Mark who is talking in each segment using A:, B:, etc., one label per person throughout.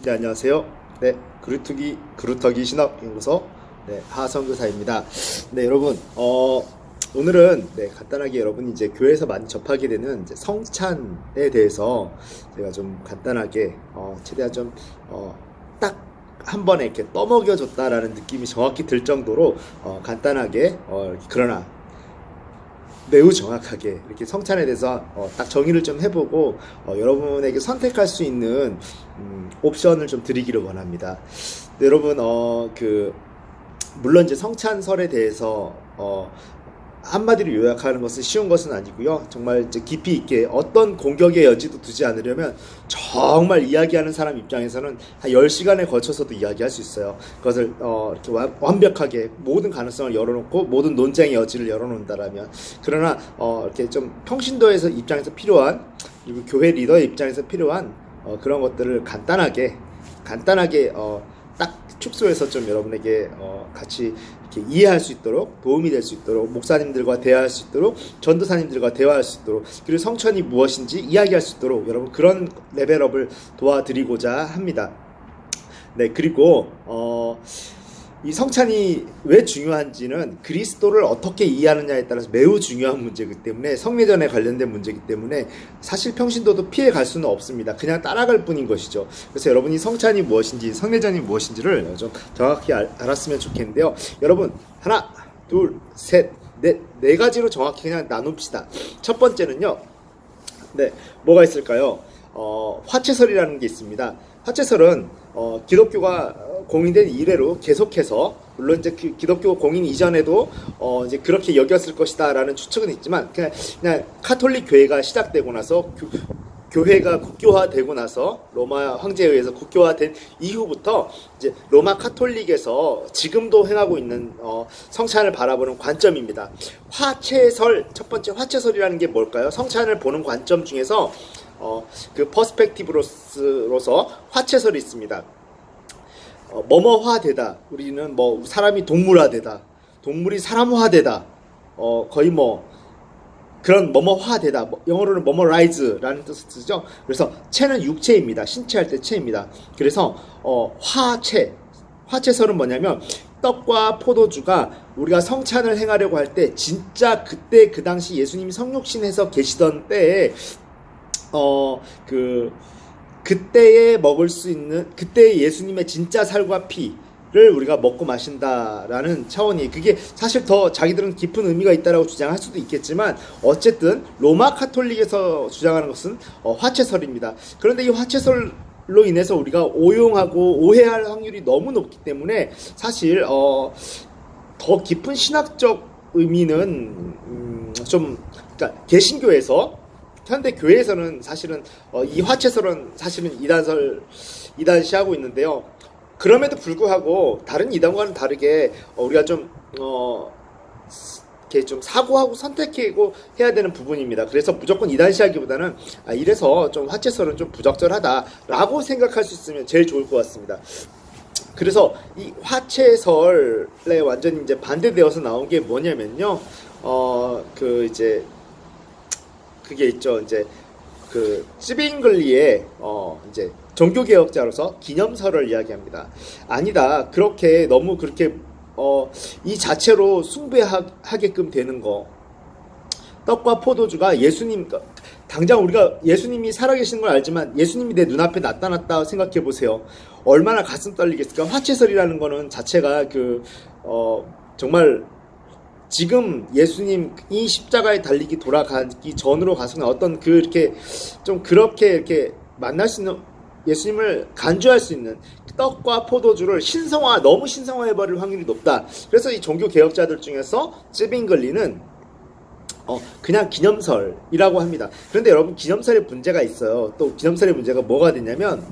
A: 네, 안녕하세요. 네, 그루터기 신학연구소 하성교사입니다. 네, 여러분, 오늘은 간단하게 여러분이 이제 교회에서 많이 접하게 되는 이제 성찬에 대해서 제가 좀 간단하게 최대한 좀 딱 한 번에 이렇게 떠먹여줬다라는 느낌이 정확히 들 정도로 간단하게 그러나 매우 정확하게 이렇게 성찬에 대해서 딱 정의를 좀 해보고 여러분에게 선택할 수 있는 옵션을 좀 드리기를 원합니다. 네, 여러분 물론 이제 성찬설에 대해서 한마디로 요약하는 것은 쉬운 것은 아니고요. 정말 이제 깊이 있게 어떤 공격의 여지도 두지 않으려면 정말 이야기하는 사람 입장에서는 한 10시간에 걸쳐서도 이야기할 수 있어요. 그것을 이렇게 완벽하게 모든 가능성을 열어놓고 모든 논쟁의 여지를 열어놓는다라면, 그러나 이렇게 좀 평신도에서 입장에서 필요한, 그리고 교회 리더의 입장에서 필요한 그런 것들을 간단하게 딱 축소해서 좀 여러분에게 같이 이렇게 이해할 수 있도록, 도움이 될 수 있도록, 목사님들과 대화할 수 있도록, 전도사님들과 대화할 수 있도록, 그리고 성천이 무엇인지 이야기할 수 있도록 여러분 그런 레벨업을 도와드리고자 합니다. 네, 그리고 이 성찬이 왜 중요한지는 그리스도를 어떻게 이해하느냐에 따라서 매우 중요한 문제이기 때문에, 성례전에 관련된 문제이기 때문에 사실 평신도도 피해 갈 수는 없습니다. 그냥 따라갈 뿐인 것이죠. 그래서 여러분이 성찬이 무엇인지, 성례전이 무엇인지를 좀 정확히 알았으면 좋겠는데요. 여러분, 하나, 둘, 셋, 네 가지로 정확히 그냥 나눕시다. 첫 번째는요, 뭐가 있을까요? 화채설이라는 게 있습니다. 화채설은 기독교가 공인된 이래로 계속해서, 물론 이제 기독교 공인 이전에도 이제 그렇게 여겼을 것이다라는 추측은 있지만, 그냥 카톨릭 교회가 시작되고 나서 교회가 국교화되고 나서, 로마 황제에 의해서 국교화된 이후부터 이제 로마 카톨릭에서 지금도 행하고 있는 성찬을 바라보는 관점입니다. 화채설, 첫 번째 화채설이라는 게 뭘까요? 성찬을 보는 관점 중에서 그 퍼스펙티브로서 화채설이 있습니다. 뭐뭐화되다. 우리는 뭐 사람이 동물화되다, 동물이 사람화되다, 거의 뭐 그런 뭐뭐화되다. 영어로는 뭐뭐라이즈라는 뜻을 쓰죠. 그래서 체는 육체입니다. 신체 할 때 체입니다. 그래서 화채설은 뭐냐면, 떡과 포도주가 우리가 성찬을 행하려고 할 때 진짜 그때 그 당시 예수님이 성육신해서 계시던 때에 그때에 먹을 수 있는, 그때의 예수님의 진짜 살과 피를 우리가 먹고 마신다라는 차원이, 그게 사실 더 자기들은 깊은 의미가 있다라고 주장할 수도 있겠지만, 어쨌든 로마 카톨릭에서 주장하는 것은 화채설입니다. 그런데 이 화채설로 인해서 우리가 오용하고 오해할 확률이 너무 높기 때문에, 사실 더 깊은 신학적 의미는 그러니까 개신교에서, 현대 교회에서는 사실은 이 화채설은 사실은 이단시하고 있는데요. 그럼에도 불구하고 다른 이단과는 다르게 우리가 좀 이렇게 좀 사고하고 선택하고 해야 되는 부분입니다. 그래서 무조건 이단시하기보다는 이래서 좀 화채설은 좀 부적절하다라고 생각할 수 있으면 제일 좋을 것 같습니다. 그래서 이 화채설에 완전히 이제 반대되어서 나온 게 뭐냐면요. 그게 있죠. 이제 찌빙글리의 이제 종교개혁자로서 기념설을 이야기합니다. 아니다, 그렇게 너무 그렇게 이 자체로 숭배하게끔 되는 거, 떡과 포도주가 예수님, 당장 우리가 예수님이 살아계시는 걸 알지만 예수님이 내 눈앞에 나타났다 생각해 보세요. 얼마나 가슴 떨리겠습니까? 화채설이라는 거는 자체가 정말 지금 예수님이 십자가에 달리기 돌아가기 전으로 가서는 어떤 그렇게 이렇게 만날 수 있는, 예수님을 간주할 수 있는 떡과 포도주를 너무 신성화해버릴 확률이 높다. 그래서 이 종교 개혁자들 중에서 쯔빙글리는 그냥 기념설이라고 합니다. 그런데 여러분, 기념설의 문제가 있어요. 또 기념설의 문제가 뭐가 되냐면,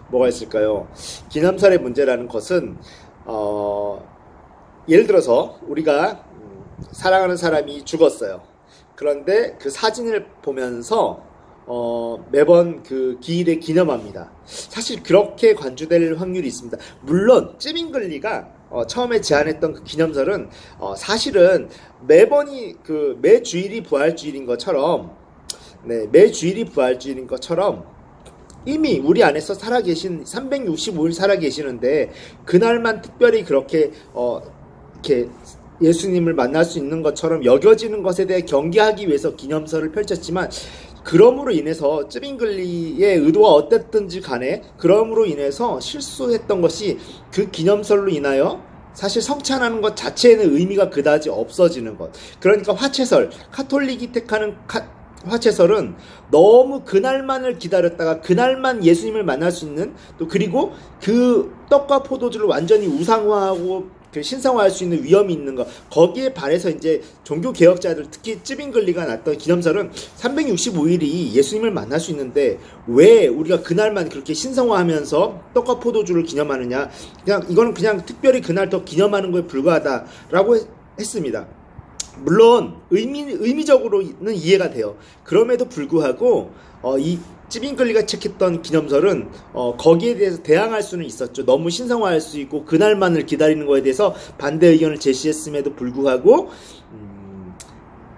A: 뭐가 있을까요? 기념설의 문제라는 것은 예를 들어서 우리가 사랑하는 사람이 죽었어요. 그런데 그 사진을 보면서 매번 그 기일에 기념합니다. 사실 그렇게 관주될 확률이 있습니다. 물론 찌빙글리가 처음에 제안했던 그 기념설은 사실은 매 주일이 부활주일인 것처럼, 매 주일이 부활주일인 것처럼 이미 우리 안에서 살아계신 365일 살아계시는데 그날만 특별히 그렇게 이렇게 예수님을 만날 수 있는 것처럼 여겨지는 것에 대해 경계하기 위해서 기념설을 펼쳤지만 그럼으로 인해서 쯔빙글리의 의도가 어땠든지 간에 그럼으로 인해서 실수했던 것이 그 기념설로 인하여 사실 성찬하는 것 자체에는 의미가 그다지 없어지는 것. 그러니까 화채설, 카톨릭이 택하는 화채설은 너무 그날만을 기다렸다가 그날만 예수님을 만날 수 있는 또 그리고 그 떡과 포도주를 완전히 우상화하고 신성화할 수 있는 위험이 있는 것 거기에 반해서 이제 종교 개혁자들 특히 쯔빙글리가 놨던 기념설은 365일이 예수님을 만날 수 있는데 왜 우리가 그날만 그렇게 신성화하면서 떡과 포도주를 기념하느냐 그냥 이거는 그냥 특별히 그날 더 기념하는 거에 불과하다라고 했습니다. 물론 의미적으로는 이해가 돼요. 그럼에도 불구하고 이 쯔빙글리가 책했던 기념설은 거기에 대해서 대항할 수는 있었죠. 너무 신성화할 수 있고 그날만을 기다리는 거에 대해서 반대 의견을 제시했음에도 불구하고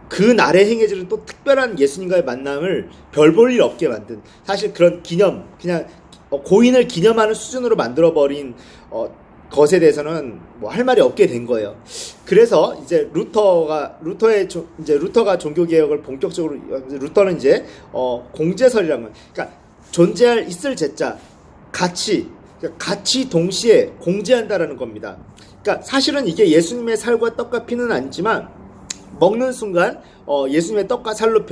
A: 그 날에 행해지는 또 특별한 예수님과의 만남을 별 볼 일 없게 만든 사실 그런 기념 그냥 고인을 기념하는 수준으로 만들어버린 것에 대해서는 뭐 할 말이 없게 된 거예요. 그래서 이제 루터가 종교 개혁을 본격적으로 루터는 이제 공제설이라는 건 그러니까 존재할 있을 제자 같이 동시에 공제한다라는 겁니다. 그러니까 사실은 이게 예수님의 살과 떡과 피는 아니지만 먹는 순간 예수님의 떡과 살로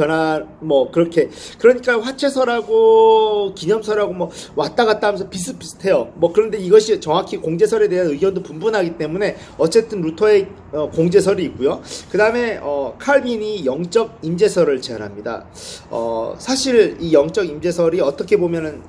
A: 그렇게 그러니까 화채설하고 기념설하고 왔다 갔다 하면서 비슷비슷해요. 그런데 이것이 정확히 공제설에 대한 의견도 분분하기 때문에 어쨌든 루터의 공제설이 있고요. 그 다음에 칼빈이 영적 임재설을 제안합니다. 사실 이 영적 임재설이 어떻게 보면은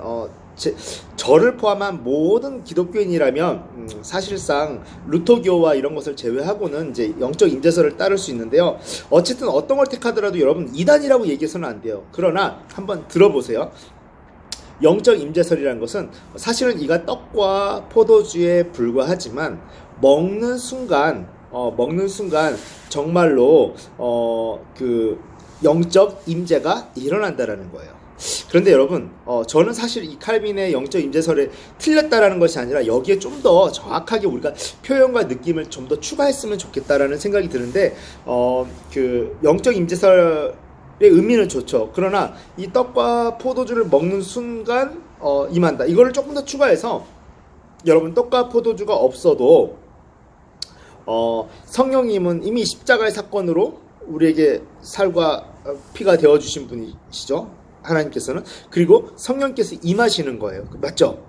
A: 저를 포함한 모든 기독교인이라면 사실상 루터교와 이런 것을 제외하고는 이제 영적 임재설을 따를 수 있는데요. 어쨌든 어떤 걸 택하더라도 여러분 이단이라고 얘기해서는 안 돼요. 그러나 한번 들어보세요. 영적 임재설이라는 것은 사실은 이가 떡과 포도주에 불과하지만 먹는 순간 정말로 그 영적 임재가 일어난다라는 거예요. 그런데 여러분 저는 사실 이 칼빈의 영적 임재설에 틀렸다라는 것이 아니라 여기에 좀 더 정확하게 우리가 표현과 느낌을 좀 더 추가했으면 좋겠다라는 생각이 드는데 그 영적 임재설의 의미는 좋죠. 그러나 이 떡과 포도주를 먹는 순간 임한다. 이거를 조금 더 추가해서 여러분 떡과 포도주가 없어도 성령님은 이미 십자가의 사건으로 우리에게 살과 피가 되어주신 분이시죠. 하나님께서는 그리고 성령께서 임하시는 거예요. 맞죠?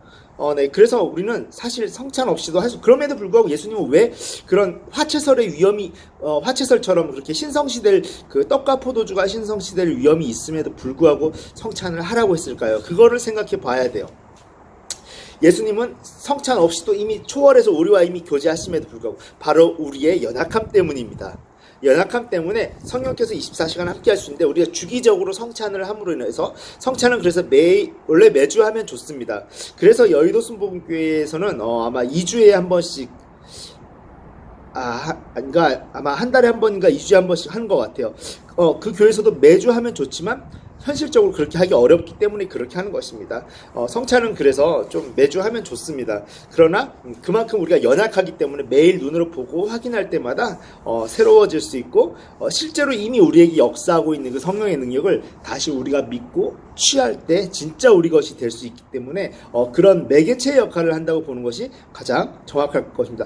A: 네. 그래서 우리는 사실 성찬 없이도 할 수, 그럼에도 불구하고 예수님은 왜 그런 화채설의 위험이, 화채설처럼 그렇게 신성시될, 그 떡과 포도주가 신성시될 위험이 있음에도 불구하고 성찬을 하라고 했을까요? 그거를 생각해 봐야 돼요. 예수님은 성찬 없이도 이미 초월해서 우리와 이미 교제하심에도 불구하고 바로 우리의 연약함 때문입니다. 연약함 때문에 성령께서 24시간 함께 할 수 있는데 우리가 주기적으로 성찬을 함으로 인해서 성찬은 그래서 원래 매주 하면 좋습니다. 그래서 여의도 순복음교회에서는 아마 2주에 한 번씩 아마 한 달에 한 번인가 2주에 한 번씩 하는 것 같아요. 그 교회에서도 매주 하면 좋지만 현실적으로 그렇게 하기 어렵기 때문에 그렇게 하는 것입니다. 성찬은 그래서 좀 매주 하면 좋습니다. 그러나 그만큼 우리가 연약하기 때문에 매일 눈으로 보고 확인할 때마다 새로워질 수 있고 실제로 이미 우리에게 역사하고 있는 그 성령의 능력을 다시 우리가 믿고 취할 때 진짜 우리 것이 될 수 있기 때문에 그런 매개체 역할을 한다고 보는 것이 가장 정확할 것입니다.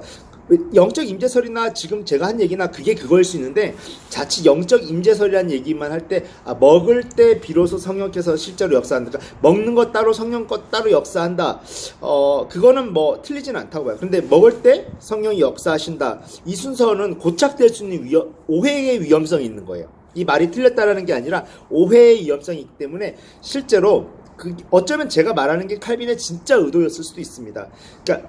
A: 영적 임재설이나 지금 제가 한 얘기나 그게 그거일 수 있는데 자칫 영적 임재설이라는 얘기만 할 때 먹을 때 비로소 성령께서 실제로 역사한다. 그러니까 먹는 것 따로 성령 것 따로 역사한다. 그거는 뭐 틀리진 않다고 봐요. 근데 먹을 때 성령이 역사하신다. 이 순서는 고착될 수 있는 오해의 위험성이 있는 거예요. 이 말이 틀렸다라는 게 아니라 오해의 위험성이 있기 때문에 실제로 어쩌면 제가 말하는 게 칼빈의 진짜 의도였을 수도 있습니다. 그러니까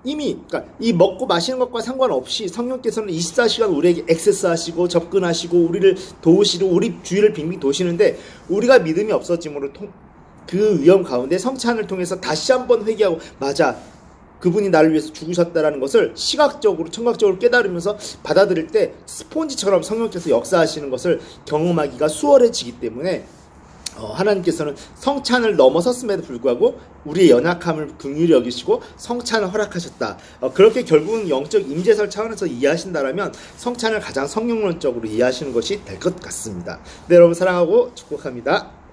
A: 그러니까 이 먹고 마시는 것과 상관없이 성령께서는 24시간 우리에게 액세스하시고 접근하시고 우리를 도우시고 우리 주위를 빙빙 도시는데 우리가 믿음이 없어짐으로 그 위험 가운데 성찬을 통해서 다시 한번 회개하고 맞아 그분이 나를 위해서 죽으셨다라는 것을 시각적으로 청각적으로 깨달으면서 받아들일 때 스폰지처럼 성령께서 역사하시는 것을 경험하기가 수월해지기 때문에 하나님께서는 성찬을 넘어섰음에도 불구하고 우리의 연약함을 긍휼히 여기시고 성찬을 허락하셨다. 그렇게 결국은 영적 임재설 차원에서 이해하신다라면 성찬을 가장 성경론적으로 이해하시는 것이 될 것 같습니다. 네, 여러분 사랑하고 축복합니다.